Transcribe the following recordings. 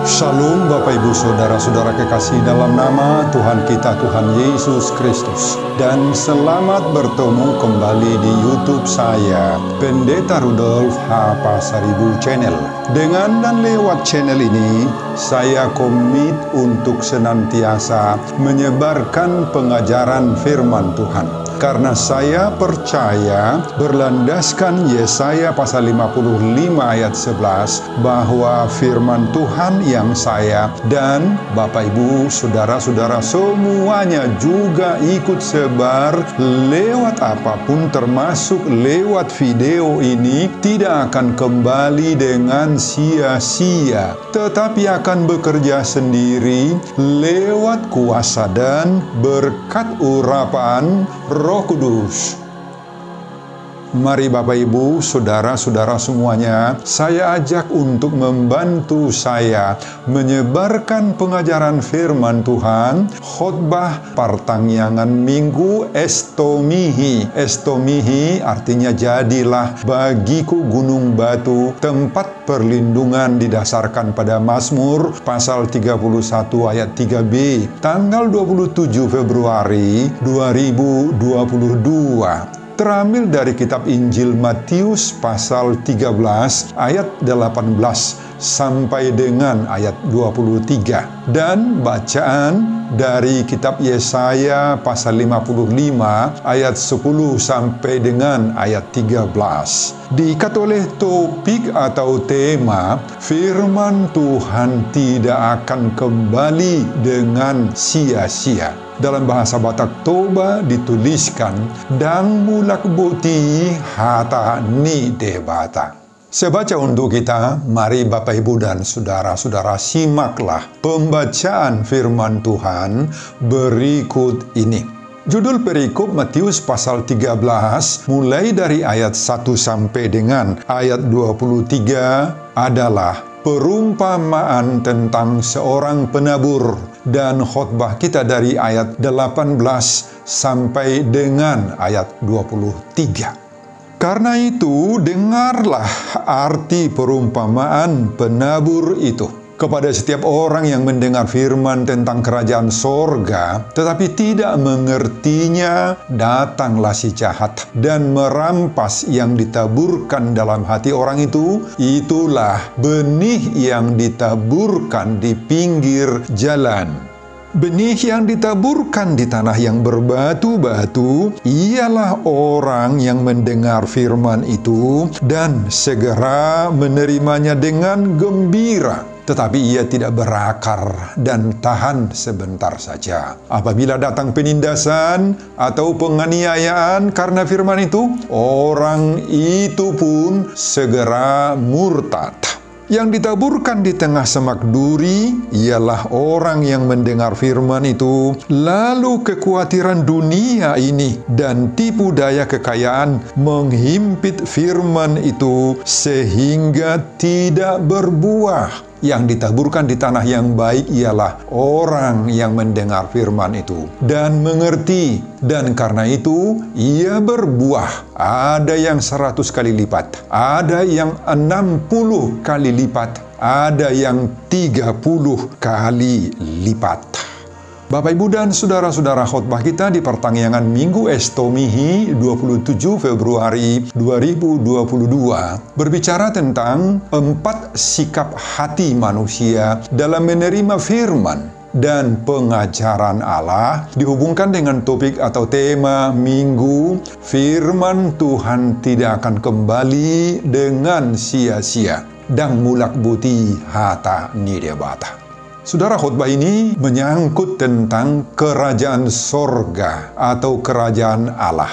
Shalom Bapak Ibu Saudara-saudara kekasih dalam nama Tuhan kita Tuhan Yesus Kristus. Dan selamat bertemu kembali di YouTube saya, Pendeta Rudolf H. Pasaribu Channel. Dengan dan lewat channel ini, saya komit untuk senantiasa menyebarkan pengajaran firman Tuhan. Karena saya percaya berlandaskan Yesaya pasal 55 ayat 11 bahwa firman Tuhan yang saya dan Bapak Ibu saudara-saudara semuanya juga ikut sebar lewat apapun termasuk lewat video ini tidak akan kembali dengan sia-sia, tetapi akan bekerja sendiri lewat kuasa dan berkat urapan Roh Kudus. Mari Bapak Ibu, saudara-saudara semuanya, saya ajak untuk membantu saya menyebarkan pengajaran firman Tuhan, khotbah pertangyangan minggu Estomihi. Estomihi artinya jadilah bagiku gunung batu, tempat perlindungan didasarkan pada Mazmur pasal 31 ayat 3b, tanggal 27 Februari 2022. Terambil dari kitab Injil Matius pasal 13 ayat 18 sampai dengan ayat 23. Dan bacaan dari kitab Yesaya pasal 55 ayat 10 sampai dengan ayat 13. Diikat oleh topik atau tema, firman Tuhan tidak akan kembali dengan sia-sia. Dalam bahasa Batak Toba dituliskan, Dang mulak boti hata ni debata. Saya baca untuk kita, mari Bapak Ibu dan saudara-saudara simaklah pembacaan firman Tuhan berikut ini. Judul perikop Matius pasal 13 mulai dari ayat 1 sampai dengan ayat 23 adalah perumpamaan tentang seorang penabur, dan khotbah kita dari ayat 18 sampai dengan ayat 23. Karena itu, dengarlah arti perumpamaan penabur itu. Kepada setiap orang yang mendengar firman tentang kerajaan sorga, tetapi tidak mengertinya, datanglah si jahat dan merampas yang ditaburkan dalam hati orang itu. Itulah benih yang ditaburkan di pinggir jalan. Benih yang ditaburkan di tanah yang berbatu-batu ialah orang yang mendengar firman itu dan segera menerimanya dengan gembira. Tetapi ia tidak berakar dan tahan sebentar saja. Apabila datang penindasan atau penganiayaan karena firman itu, orang itu pun segera murtad. Yang ditaburkan di tengah semak duri ialah orang yang mendengar firman itu, lalu kekhawatiran dunia ini dan tipu daya kekayaan menghimpit firman itu sehingga tidak berbuah. Yang ditaburkan di tanah yang baik ialah orang yang mendengar firman itu dan mengerti, dan karena itu ia berbuah. Ada yang 100 kali lipat, ada yang 60 kali lipat, ada yang 30 kali lipat. Bapak Ibu dan saudara-saudara, khotbah kita di pertangyangan Minggu Estomihi 27 Februari 2022 berbicara tentang 4 sikap hati manusia dalam menerima firman dan pengajaran Allah, dihubungkan dengan topik atau tema minggu, firman Tuhan tidak akan kembali dengan sia-sia. Dang mulak buti hata nidebata. Saudara, khotbah ini menyangkut tentang kerajaan sorga atau kerajaan Allah.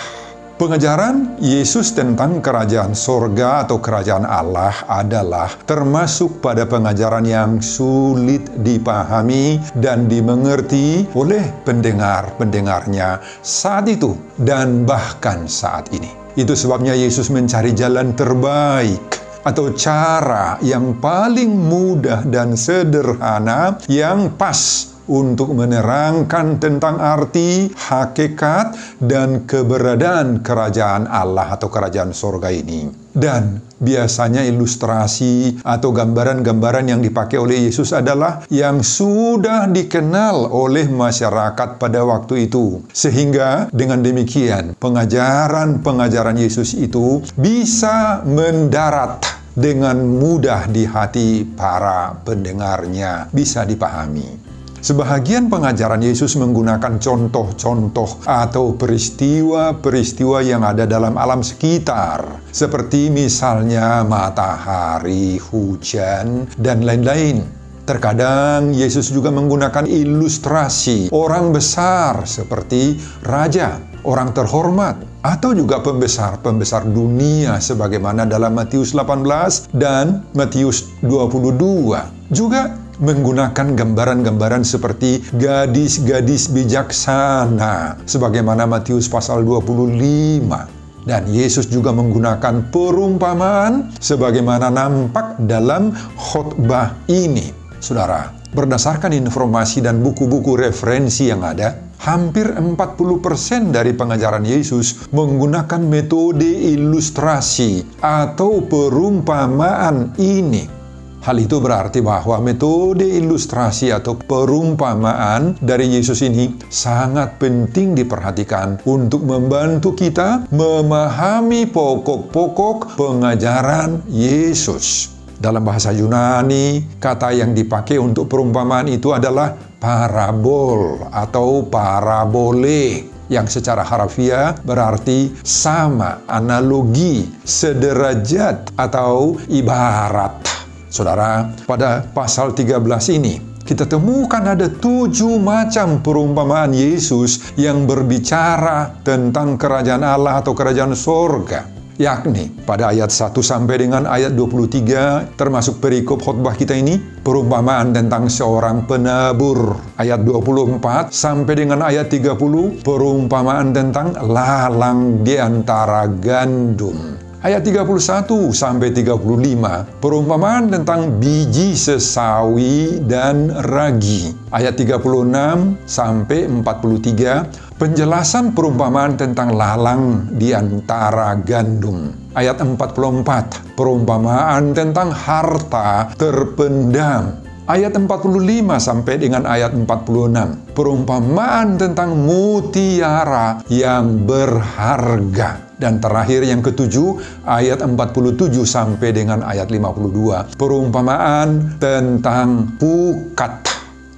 Pengajaran Yesus tentang kerajaan sorga atau kerajaan Allah adalah termasuk pada pengajaran yang sulit dipahami dan dimengerti oleh pendengar-pendengarnya saat itu dan bahkan saat ini. Itu sebabnya Yesus mencari jalan terbaik atau cara yang paling mudah dan sederhana yang pas untuk menerangkan tentang arti, hakikat, dan keberadaan kerajaan Allah atau kerajaan sorga ini. Dan biasanya ilustrasi atau gambaran-gambaran yang dipakai oleh Yesus adalah yang sudah dikenal oleh masyarakat pada waktu itu. Sehingga dengan demikian, pengajaran-pengajaran Yesus itu bisa mendarat dengan mudah di hati para pendengarnya, bisa dipahami. Sebahagian pengajaran Yesus menggunakan contoh-contoh atau peristiwa-peristiwa yang ada dalam alam sekitar, seperti misalnya matahari, hujan, dan lain-lain. Terkadang Yesus juga menggunakan ilustrasi orang besar seperti raja, orang terhormat, atau juga pembesar-pembesar dunia sebagaimana dalam Matius 18 dan Matius 22. Juga menggunakan gambaran-gambaran seperti gadis-gadis bijaksana sebagaimana Matius pasal 25. Dan Yesus juga menggunakan perumpamaan sebagaimana nampak dalam khotbah ini. Saudara, berdasarkan informasi dan buku-buku referensi yang ada, hampir 40% dari pengajaran Yesus menggunakan metode ilustrasi atau perumpamaan ini. Hal itu berarti bahwa metode ilustrasi atau perumpamaan dari Yesus ini sangat penting diperhatikan untuk membantu kita memahami pokok-pokok pengajaran Yesus. Dalam bahasa Yunani, kata yang dipakai untuk perumpamaan itu adalah parabol atau parabole, yang secara harfiah berarti sama, analogi, sederajat, atau ibarat. Saudara, pada pasal 13 ini, kita temukan ada 7 macam perumpamaan Yesus yang berbicara tentang kerajaan Allah atau kerajaan sorga. Yakni, pada ayat 1 sampai dengan ayat 23, termasuk perikop khotbah kita ini, perumpamaan tentang seorang penabur. Ayat 24 sampai dengan ayat 30, perumpamaan tentang lalang di antara gandum. Ayat 31 sampai 35, perumpamaan tentang biji sesawi dan ragi. Ayat 36 sampai 43, penjelasan perumpamaan tentang lalang di antara gandum. Ayat 44, perumpamaan tentang harta terpendam. Ayat 45 sampai dengan ayat 46, perumpamaan tentang mutiara yang berharga. Dan terakhir yang ketujuh, ayat 47 sampai dengan ayat 52, perumpamaan tentang pukat.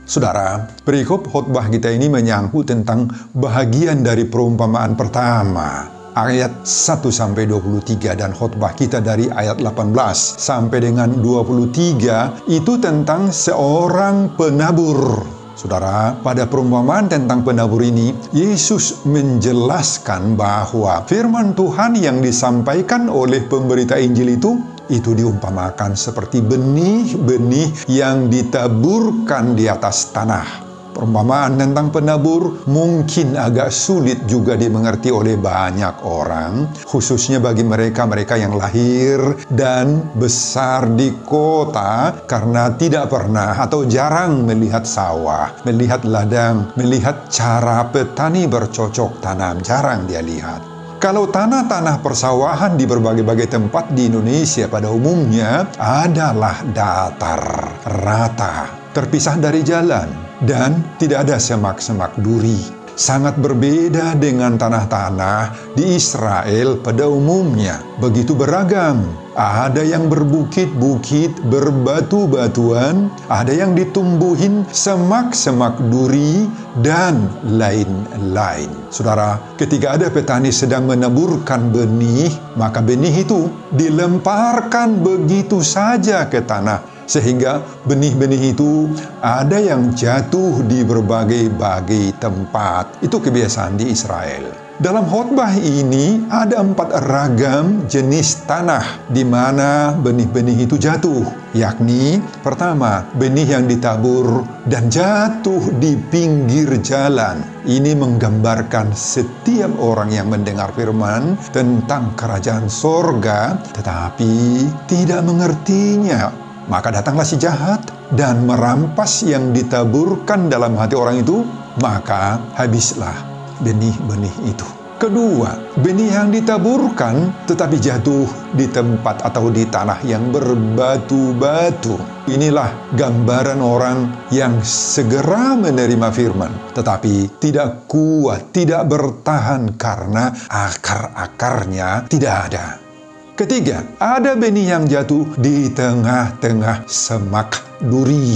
Saudara, perikop khotbah kita ini menyangkut tentang bahagian dari perumpamaan pertama, ayat 1 sampai 23, dan khotbah kita dari ayat 18 sampai dengan 23 itu tentang seorang penabur. Saudara, pada perumpamaan tentang penabur ini, Yesus menjelaskan bahwa firman Tuhan yang disampaikan oleh pemberita Injil itu diumpamakan seperti benih-benih yang ditaburkan di atas tanah. Perumpamaan tentang penabur mungkin agak sulit juga dimengerti oleh banyak orang, khususnya bagi mereka-mereka yang lahir dan besar di kota karena tidak pernah atau jarang melihat sawah, melihat ladang, melihat cara petani bercocok tanam, jarang dia lihat. Kalau tanah-tanah persawahan di berbagai-bagai tempat di Indonesia pada umumnya adalah datar, rata, terpisah dari jalan, dan tidak ada semak-semak duri. Sangat berbeda dengan tanah-tanah di Israel pada umumnya. Begitu beragam. Ada yang berbukit-bukit, berbatu-batuan, ada yang ditumbuhin semak-semak duri, dan lain-lain. Saudara, ketika ada petani sedang menaburkan benih, maka benih itu dilemparkan begitu saja ke tanah. Sehingga benih-benih itu ada yang jatuh di berbagai-bagai tempat. Itu kebiasaan di Israel. Dalam khotbah ini ada 4 ragam jenis tanah di mana benih-benih itu jatuh. Yakni, pertama, benih yang ditabur dan jatuh di pinggir jalan. Ini menggambarkan setiap orang yang mendengar firman tentang kerajaan sorga, tetapi tidak mengertinya. Maka datanglah si jahat dan merampas yang ditaburkan dalam hati orang itu, maka habislah benih-benih itu. Kedua, benih yang ditaburkan tetapi jatuh di tempat atau di tanah yang berbatu-batu. Inilah gambaran orang yang segera menerima firman, tetapi tidak kuat, tidak bertahan karena akar-akarnya tidak ada. Ketiga, ada benih yang jatuh di tengah-tengah semak duri.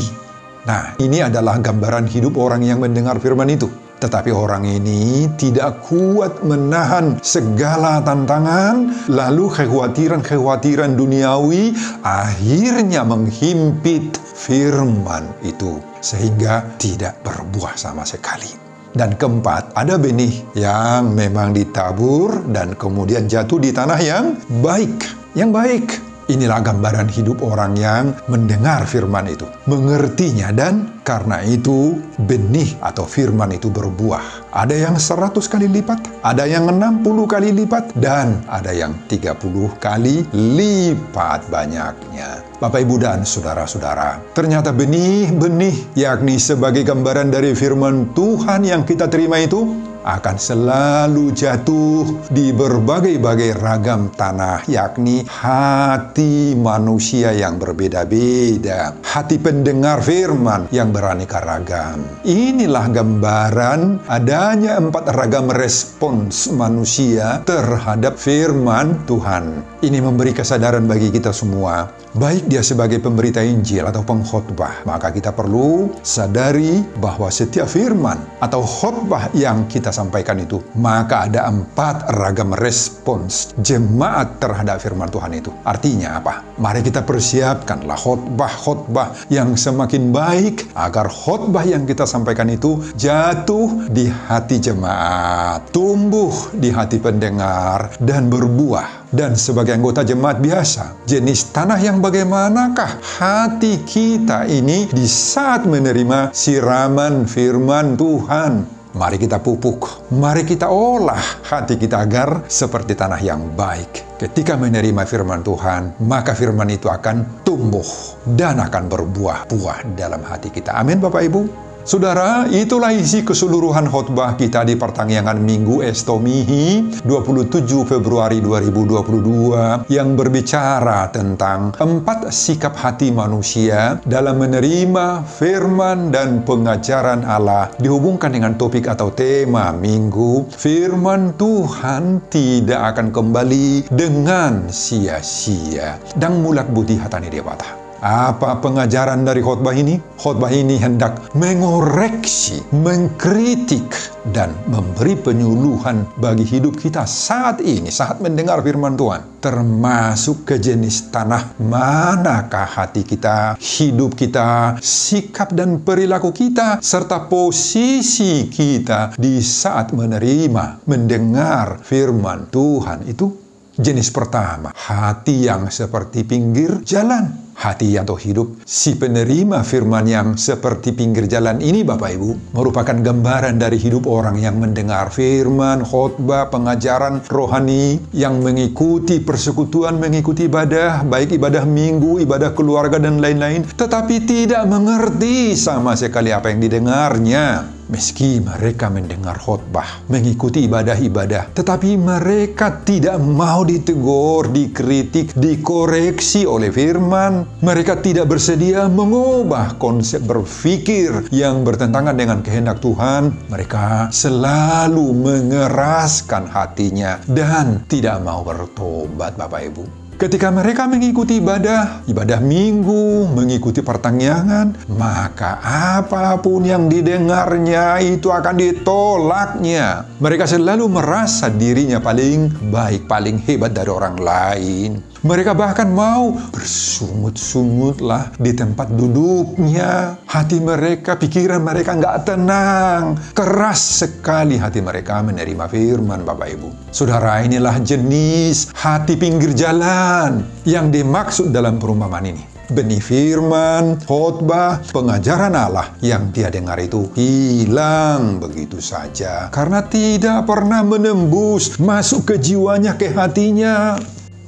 Nah, ini adalah gambaran hidup orang yang mendengar firman itu. Tetapi orang ini tidak kuat menahan segala tantangan, lalu kekhawatiran-kekhawatiran duniawi akhirnya menghimpit firman itu, sehingga tidak berbuah sama sekali. Dan keempat, ada benih yang memang ditabur dan kemudian jatuh di tanah yang baik. Yang baik. Inilah gambaran hidup orang yang mendengar firman itu, mengertinya, dan karena itu benih atau firman itu berbuah. Ada yang 100 kali lipat, ada yang 60 kali lipat, dan ada yang 30 kali lipat banyaknya. Bapak, Ibu, dan saudara-saudara, ternyata benih-benih, yakni sebagai gambaran dari firman Tuhan yang kita terima itu, akan selalu jatuh di berbagai-bagai ragam tanah, yakni hati manusia yang berbeda-beda, hati pendengar firman yang beraneka ragam. Inilah gambaran adanya 4 ragam respons manusia terhadap firman Tuhan. Ini memberi kesadaran bagi kita semua, baik dia sebagai pemberita Injil atau pengkhotbah, maka kita perlu sadari bahwa setiap firman atau khotbah yang kita sampaikan itu, maka ada 4 ragam respons jemaat terhadap firman Tuhan itu. Artinya apa? Mari kita persiapkanlah khotbah-khotbah yang semakin baik, agar khotbah yang kita sampaikan itu jatuh di hati jemaat, tumbuh di hati pendengar, dan berbuah. Dan sebagai anggota jemaat biasa, jenis tanah yang bagaimanakah hati kita ini di saat menerima siraman firman Tuhan? Mari kita pupuk, mari kita olah hati kita agar seperti tanah yang baik. Ketika menerima firman Tuhan, maka firman itu akan tumbuh dan akan berbuah-buah dalam hati kita. Amin, Bapak Ibu. Saudara, itulah isi keseluruhan khotbah kita di pertanggungan Minggu Estomihi 27 Februari 2022 yang berbicara tentang 4 sikap hati manusia dalam menerima firman dan pengajaran Allah, dihubungkan dengan topik atau tema Minggu, firman Tuhan tidak akan kembali dengan sia-sia. Dang mulak budi hatani dewata. Apa pengajaran dari khotbah ini? Khotbah ini hendak mengoreksi, mengkritik, dan memberi penyuluhan bagi hidup kita saat ini, saat mendengar firman Tuhan. Termasuk ke jenis tanah manakah hati kita, hidup kita, sikap dan perilaku kita, serta posisi kita di saat menerima, mendengar firman Tuhan itu. Jenis pertama, hati yang seperti pinggir jalan. Hati atau hidup si penerima firman yang seperti pinggir jalan ini, Bapak Ibu, merupakan gambaran dari hidup orang yang mendengar firman, khotbah, pengajaran rohani, yang mengikuti persekutuan, mengikuti ibadah, baik ibadah minggu, ibadah keluarga, dan lain-lain, tetapi tidak mengerti sama sekali apa yang didengarnya. Meski mereka mendengar khotbah, mengikuti ibadah-ibadah, tetapi mereka tidak mau ditegur, dikritik, dikoreksi oleh firman. Mereka tidak bersedia mengubah konsep berpikir yang bertentangan dengan kehendak Tuhan. Mereka selalu mengeraskan hatinya dan tidak mau bertobat, Bapak Ibu. Ketika mereka mengikuti ibadah minggu, mengikuti pertanggungan, maka apapun yang didengarnya itu akan ditolaknya. Mereka selalu merasa dirinya paling baik, paling hebat dari orang lain. Mereka bahkan mau bersungut-sungutlah di tempat duduknya. Hati mereka, pikiran mereka nggak tenang. Keras sekali hati mereka menerima firman, Bapak Ibu. Saudara, inilah jenis hati pinggir jalan yang dimaksud dalam perumpamaan ini. Benih firman, khotbah, pengajaran Allah yang dia dengar itu hilang begitu saja. Karena tidak pernah menembus, masuk ke jiwanya, ke hatinya.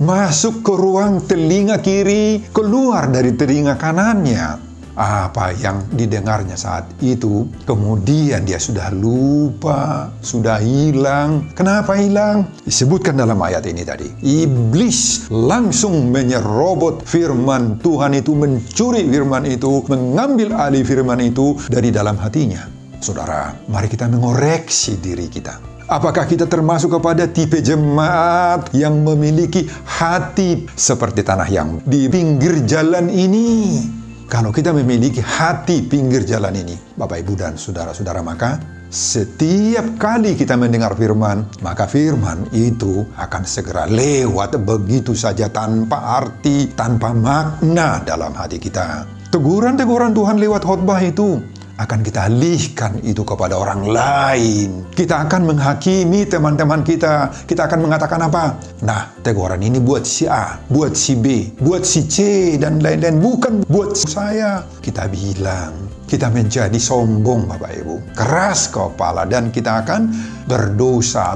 Masuk ke ruang telinga kiri, keluar dari telinga kanannya. apa yang didengarnya saat itu. Kemudian dia sudah lupa, sudah hilang. Kenapa hilang? Disebutkan dalam ayat ini tadi. Iblis langsung menyerobot firman Tuhan itu, mencuri firman itu, mengambil alih firman itu dari dalam hatinya. Saudara, mari kita mengoreksi diri kita. Apakah kita termasuk kepada tipe jemaat yang memiliki hati seperti tanah yang di pinggir jalan ini? Kalau kita memiliki hati pinggir jalan ini, Bapak, Ibu, dan saudara-saudara, maka setiap kali kita mendengar firman, maka firman itu akan segera lewat begitu saja tanpa arti, tanpa makna dalam hati kita. Teguran-teguran Tuhan lewat khotbah itu akan kita alihkan itu kepada orang lain. Kita akan menghakimi teman-teman kita. Kita akan mengatakan apa? Nah, teguran ini buat si A, buat si B, buat si C, dan lain-lain. Bukan buat saya. Kita bilang, kita menjadi sombong, Bapak Ibu. Keras kepala, dan kita akan berdosa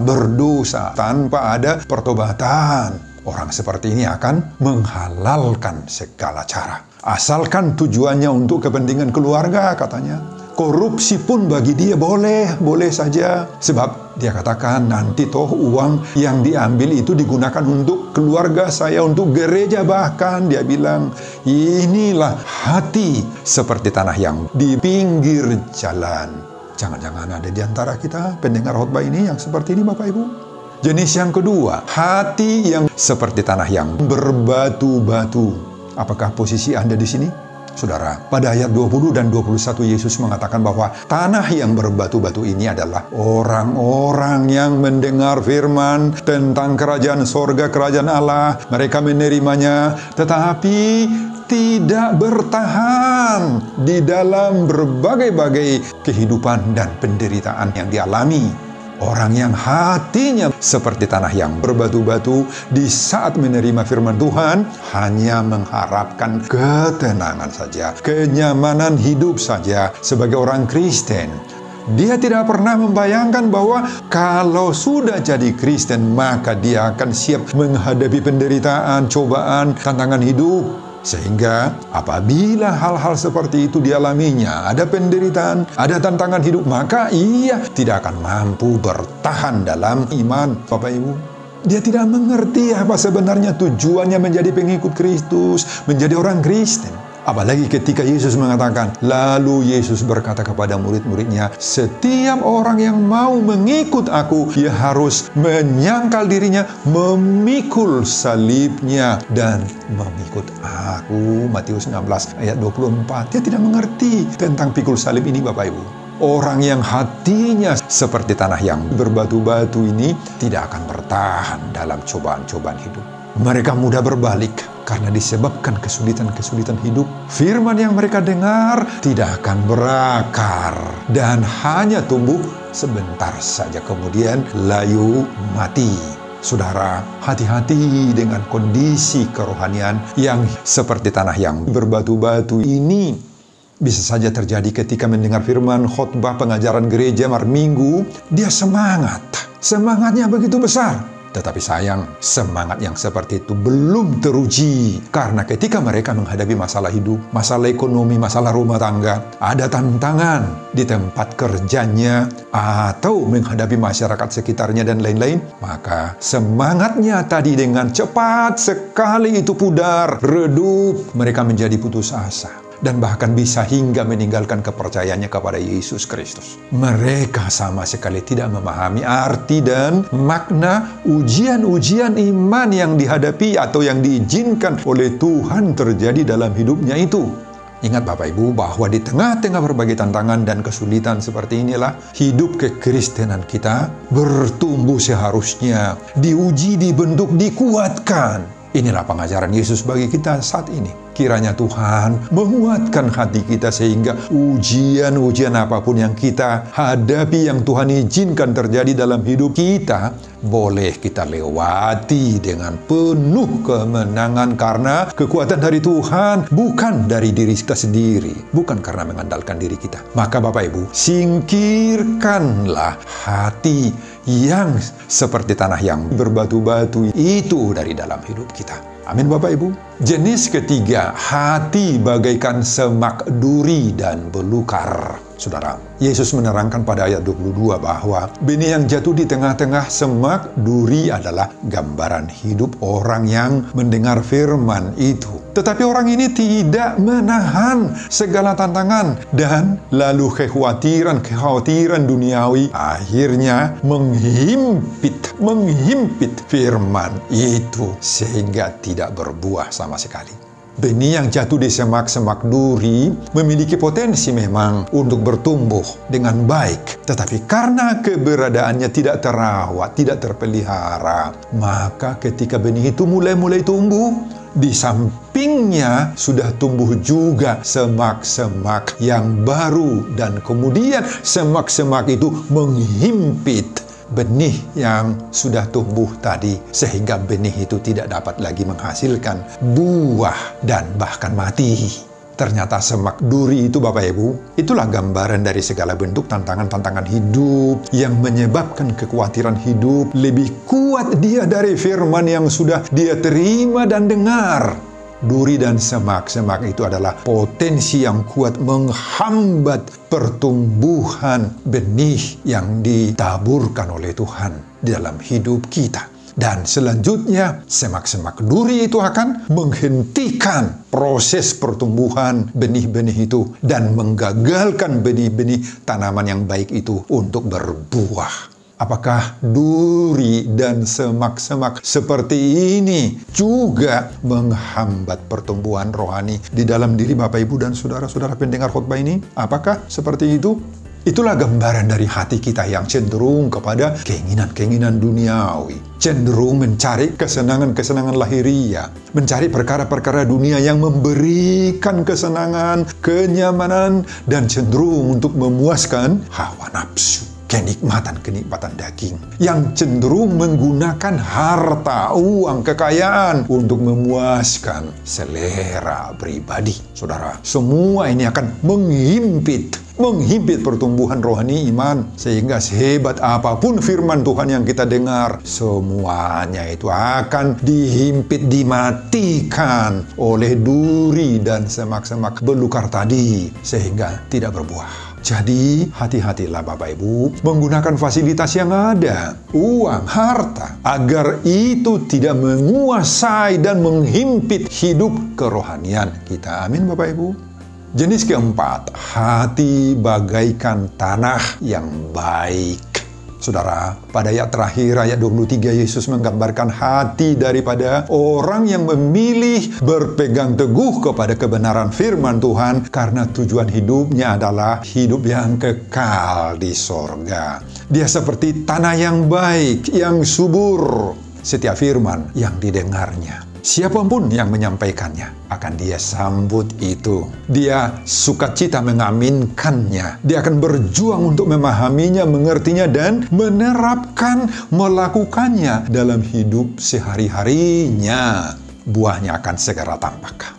tanpa ada pertobatan. Orang seperti ini akan menghalalkan segala cara. Asalkan tujuannya untuk kepentingan keluarga, katanya. Korupsi pun bagi dia boleh saja. Sebab dia katakan, nanti toh uang yang diambil itu digunakan untuk keluarga saya, untuk gereja bahkan. Dia bilang, inilah hati seperti tanah yang di pinggir jalan. Jangan-jangan ada di antara kita pendengar khotbah ini yang seperti ini, Bapak Ibu. Jenis yang kedua, hati yang seperti tanah yang berbatu-batu. Apakah posisi Anda di sini? Saudara, pada ayat 20 dan 21 Yesus mengatakan bahwa tanah yang berbatu-batu ini adalah orang-orang yang mendengar firman tentang kerajaan sorga, kerajaan Allah. Mereka menerimanya, tetapi tidak bertahan di dalam berbagai-bagai kehidupan dan penderitaan yang dialami. Orang yang hatinya seperti tanah yang berbatu-batu di saat menerima firman Tuhan hanya mengharapkan ketenangan saja, kenyamanan hidup saja sebagai orang Kristen. Dia tidak pernah membayangkan bahwa kalau sudah jadi Kristen maka dia akan siap menghadapi penderitaan, cobaan, tantangan hidup. Sehingga apabila hal-hal seperti itu dialaminya, ada penderitaan, ada tantangan hidup, maka ia tidak akan mampu bertahan dalam iman, Bapak Ibu. Dia tidak mengerti apa sebenarnya tujuannya menjadi pengikut Kristus, menjadi orang Kristen. Apalagi ketika Yesus mengatakan, lalu Yesus berkata kepada murid-muridnya, setiap orang yang mau mengikut aku, ia harus menyangkal dirinya, memikul salibnya, dan mengikut aku. Matius 16 ayat 24. Dia tidak mengerti tentang pikul salib ini, Bapak Ibu. Orang yang hatinya seperti tanah yang berbatu-batu ini tidak akan bertahan dalam cobaan-cobaan hidup. Mereka mudah berbalik karena disebabkan kesulitan-kesulitan hidup. Firman yang mereka dengar tidak akan berakar dan hanya tumbuh sebentar saja, kemudian layu mati. Saudara, hati-hati dengan kondisi kerohanian yang seperti tanah yang berbatu-batu ini. Bisa saja terjadi ketika mendengar firman, khotbah, pengajaran gereja, Minggu, dia semangatnya begitu besar. Tetapi sayang, semangat yang seperti itu belum teruji. Karena ketika mereka menghadapi masalah hidup, masalah ekonomi, masalah rumah tangga, ada tantangan di tempat kerjanya, atau menghadapi masyarakat sekitarnya dan lain-lain, maka semangatnya tadi dengan cepat sekali itu pudar, redup, mereka menjadi putus asa. Dan bahkan bisa hingga meninggalkan kepercayaannya kepada Yesus Kristus. Mereka sama sekali tidak memahami arti dan makna ujian-ujian iman yang dihadapi atau yang diizinkan oleh Tuhan terjadi dalam hidupnya itu. Ingat Bapak Ibu bahwa di tengah-tengah berbagai tantangan dan kesulitan seperti inilah hidup kekristenan kita bertumbuh seharusnya, diuji, dibentuk, dikuatkan. Inilah pengajaran Yesus bagi kita saat ini. Kiranya Tuhan menguatkan hati kita sehingga ujian-ujian apapun yang kita hadapi, yang Tuhan izinkan terjadi dalam hidup kita, boleh kita lewati dengan penuh kemenangan karena kekuatan dari Tuhan, bukan dari diri kita sendiri, bukan karena mengandalkan diri kita. Maka Bapak Ibu, singkirkanlah hati yang seperti tanah yang berbatu-batu itu dari dalam hidup kita. Amin Bapak Ibu. Jenis ketiga, hati bagaikan semak duri dan belukar. Saudara, Yesus menerangkan pada ayat 22 bahwa benih yang jatuh di tengah-tengah semak duri adalah gambaran hidup orang yang mendengar firman itu. Tetapi orang ini tidak menahan segala tantangan dan lalu kekhawatiran duniawi akhirnya menghimpit firman itu sehingga tidak berbuah sama sekali. Benih yang jatuh di semak-semak duri memiliki potensi memang untuk bertumbuh dengan baik. Tetapi karena keberadaannya tidak terawat, tidak terpelihara, maka ketika benih itu mulai tumbuh, di sampingnya sudah tumbuh juga semak-semak yang baru. Dan kemudian semak-semak itu menghimpit benih yang sudah tumbuh tadi, sehingga benih itu tidak dapat lagi menghasilkan buah dan bahkan mati. Ternyata semak duri itu Bapak Ibu, itulah gambaran dari segala bentuk tantangan-tantangan hidup yang menyebabkan kekhawatiran hidup lebih kuat dia dari firman yang sudah dia terima dan dengar. Duri dan semak-semak itu adalah potensi yang kuat menghambat pertumbuhan benih yang ditaburkan oleh Tuhan di dalam hidup kita. Dan selanjutnya, semak-semak duri itu akan menghentikan proses pertumbuhan benih-benih itu dan menggagalkan benih-benih tanaman yang baik itu untuk berbuah. Apakah duri dan semak-semak seperti ini juga menghambat pertumbuhan rohani di dalam diri Bapak Ibu dan saudara-saudara pendengar khotbah ini? Apakah seperti itu? Itulah gambaran dari hati kita yang cenderung kepada keinginan-keinginan duniawi. Cenderung mencari kesenangan-kesenangan lahiriah. Mencari perkara-perkara dunia yang memberikan kesenangan, kenyamanan, dan cenderung untuk memuaskan hawa nafsu. Kenikmatan daging yang cenderung menggunakan harta, uang, kekayaan untuk memuaskan selera pribadi. Saudara, semua ini akan menghimpit pertumbuhan rohani iman, sehingga sehebat apapun firman Tuhan yang kita dengar, semuanya itu akan dihimpit, dimatikan oleh duri dan semak-semak belukar tadi, sehingga tidak berbuah. Jadi, hati-hatilah Bapak Ibu menggunakan fasilitas yang ada, uang, harta, agar itu tidak menguasai dan menghimpit hidup kerohanian kita. Amin Bapak Ibu. Jenis keempat, hati bagaikan tanah yang baik. Saudara, pada ayat terakhir, ayat 23, Yesus menggambarkan hati daripada orang yang memilih berpegang teguh kepada kebenaran firman Tuhan karena tujuan hidupnya adalah hidup yang kekal di sorga. Dia seperti tanah yang baik, yang subur. Setiap firman yang didengarnya, siapapun yang menyampaikannya, akan dia sambut itu. Dia sukacita mengaminkannya. Dia akan berjuang untuk memahaminya, mengertinya, dan melakukannya dalam hidup sehari-harinya. Buahnya akan segera tampak.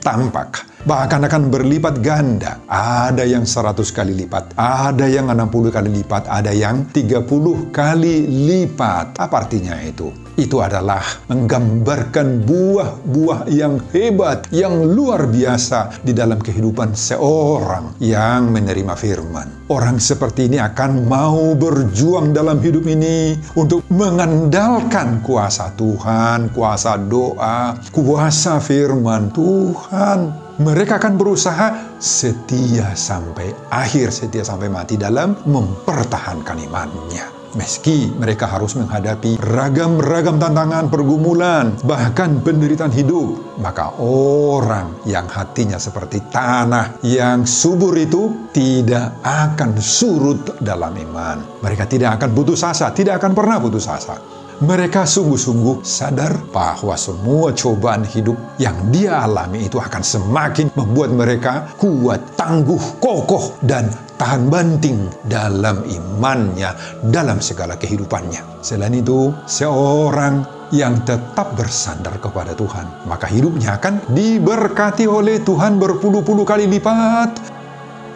Bahkan akan berlipat ganda. Ada yang 100 kali lipat, ada yang 60 kali lipat, ada yang 30 kali lipat. Apa artinya itu? Itu adalah menggambarkan buah-buah yang hebat, yang luar biasa di dalam kehidupan seorang yang menerima firman. Orang seperti ini akan mau berjuang dalam hidup ini untuk mengandalkan kuasa Tuhan, kuasa doa, kuasa firman Tuhan. Mereka akan berusaha setia sampai akhir, setia sampai mati dalam mempertahankan imannya. Meski mereka harus menghadapi ragam-ragam tantangan, pergumulan, bahkan penderitaan hidup, maka orang yang hatinya seperti tanah yang subur itu tidak akan surut dalam iman. Mereka tidak akan putus asa, tidak akan pernah putus asa. Mereka sungguh-sungguh sadar bahwa semua cobaan hidup yang dia alami itu akan semakin membuat mereka kuat, tangguh, kokoh, dan tahan banting dalam imannya, dalam segala kehidupannya. Selain itu, seorang yang tetap bersandar kepada Tuhan, maka hidupnya akan diberkati oleh Tuhan berpuluh-puluh kali lipat.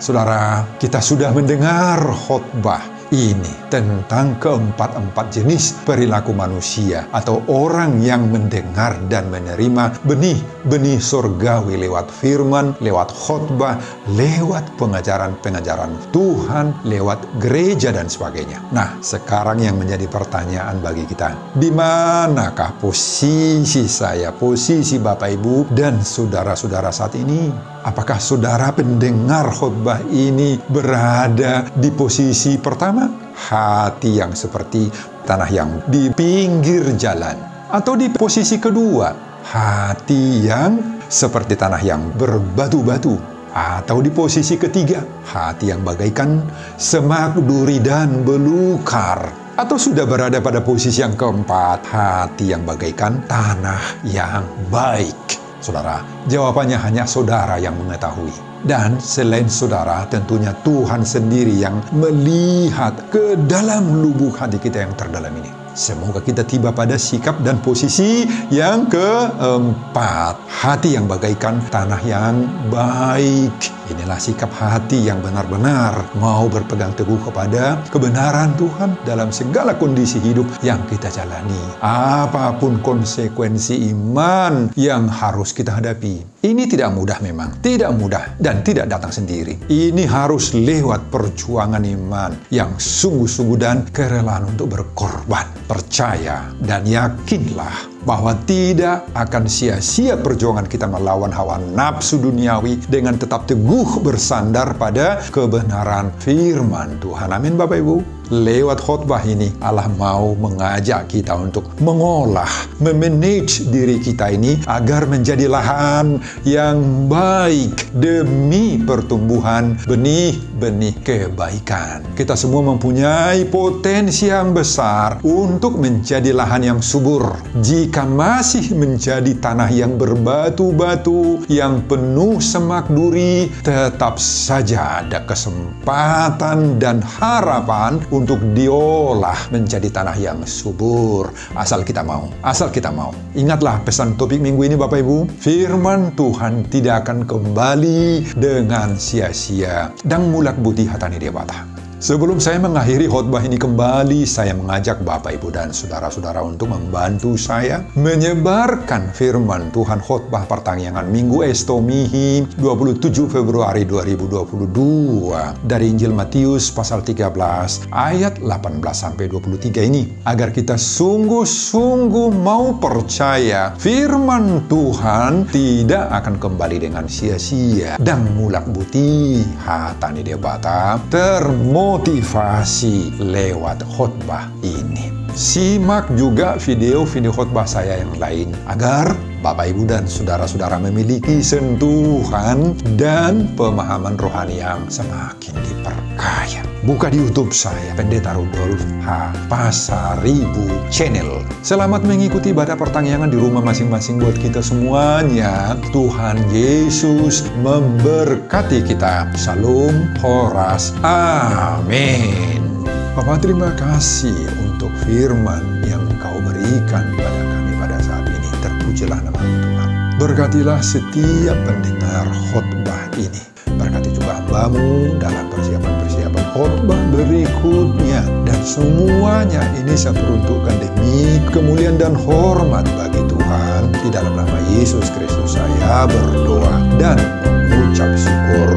Saudara, kita sudah mendengar khotbah ini tentang keempat-empat jenis perilaku manusia atau orang yang mendengar dan menerima benih-benih surgawi lewat firman, lewat khotbah, lewat pengajaran-pengajaran Tuhan, lewat gereja dan sebagainya. Nah, sekarang yang menjadi pertanyaan bagi kita, di manakah posisi saya, posisi Bapak Ibu dan saudara-saudara saat ini? Apakah saudara pendengar khotbah ini berada di posisi pertama? Hati yang seperti tanah yang di pinggir jalan. Atau di posisi kedua, hati yang seperti tanah yang berbatu-batu. Atau di posisi ketiga, hati yang bagaikan semak duri dan belukar. Atau sudah berada pada posisi yang keempat, hati yang bagaikan tanah yang baik. Saudara, jawabannya hanya saudara yang mengetahui. Dan selain saudara, tentunya Tuhan sendiri yang melihat ke dalam lubuk hati kita yang terdalam ini. Semoga kita tiba pada sikap dan posisi yang keempat, hati yang bagaikan tanah yang baik. Inilah sikap hati yang benar-benar mau berpegang teguh kepada kebenaran Tuhan dalam segala kondisi hidup yang kita jalani. Apapun konsekuensi iman yang harus kita hadapi. Ini tidak mudah memang, tidak mudah dan tidak datang sendiri. Ini harus lewat perjuangan iman yang sungguh-sungguh dan kerelaan untuk berkorban. Percaya dan yakinlah bahwa tidak akan sia-sia perjuangan kita melawan hawa nafsu duniawi dengan tetap teguh bersandar pada kebenaran firman Tuhan. Amin Bapak Ibu. Lewat khotbah ini Allah mau mengajak kita untuk mengolah, memanage diri kita ini agar menjadi lahan yang baik demi pertumbuhan benih-benih kebaikan. Kita semua mempunyai potensi yang besar untuk menjadi lahan yang subur. Jika masih menjadi tanah yang berbatu-batu, yang penuh semak duri, tetap saja ada kesempatan dan harapan untuk diolah menjadi tanah yang subur. Asal kita mau, asal kita mau. Ingatlah pesan topik minggu ini Bapak Ibu, firman Tuhan tidak akan kembali dengan sia-sia. Dang mulak budi hatani dia bata. Sebelum saya mengakhiri khotbah ini kembali, saya mengajak Bapak, Ibu, dan saudara-saudara untuk membantu saya menyebarkan firman Tuhan khotbah pertanggungan Minggu Estomihi 27 Februari 2022 dari Injil Matius pasal 13 ayat 18-23 ini, agar kita sungguh-sungguh mau percaya firman Tuhan tidak akan kembali dengan sia-sia dan mulak buti hatani debata termotivasi lewat khotbah ini. Simak juga video-video khotbah saya yang lain agar Bapak, Ibu, dan saudara-saudara memiliki sentuhan dan pemahaman rohani yang semakin diperkaya. Buka di YouTube saya, Pendeta Rudolf H. Pasaribu Channel. Selamat mengikuti ibadah pertanggungan di rumah masing-masing buat kita semuanya. Tuhan Yesus memberkati kita. Shalom, Horas, amin. Bapak, terima kasih untuk firman yang Kau berikan kepada kami pada saat ini. Terpujilah nama Tuhan. Berkatilah setiap pendengar khotbah ini. Berkati juga hamba-Mu dalam persiapan-persiapan khotbah berikutnya. Dan semuanya ini saya peruntukkan demi kemuliaan dan hormat bagi Tuhan. Di dalam nama Yesus Kristus saya berdoa dan mengucap syukur.